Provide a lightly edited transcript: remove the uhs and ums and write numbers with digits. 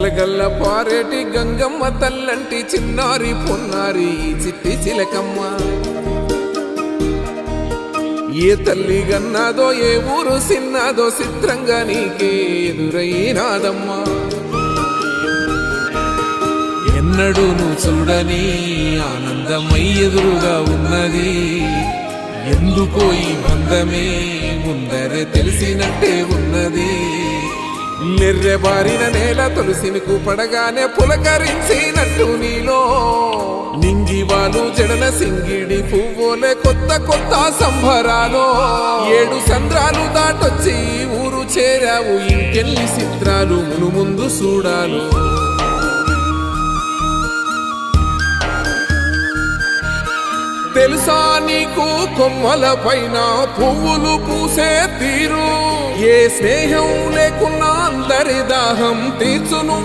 గలగల్ల పారేటి గంగమ్మ తల్లంటి చిన్నారి పొన్నారి చిట్టి చిలకమ్మ. ఏ తల్లి గన్నాదో ఏ ఊరు సిన్నాదో చిత్రంగా నీకే ఎదురైనాదమ్మా. ఎన్నడూ నువ్వు చూడని ఆనందమై ఎదురుగా ఉన్నది. ఎందుకో ఈ బంధమే ముందరే తెలిసినట్టే ఉన్నది. నిర్రెబారిన నేల తులసిని కూపడగానే పులకరించినట్టు నీలో నింగివాలు జడన సింగిడి పువ్వులే కొత్త కొత్త సంభరాలు. 7 సంద్రాలు దాటొచ్చి ఊరు చేరావు, ఇంకెన్ని చిత్రాలు మును ముందు చూడాలు. తెలుసా నీకు కొమ్మల పైన పువ్వులు పూసే తీరు. ఏ స్నేహం లేకున్నా అందరి దాహం తీర్చును.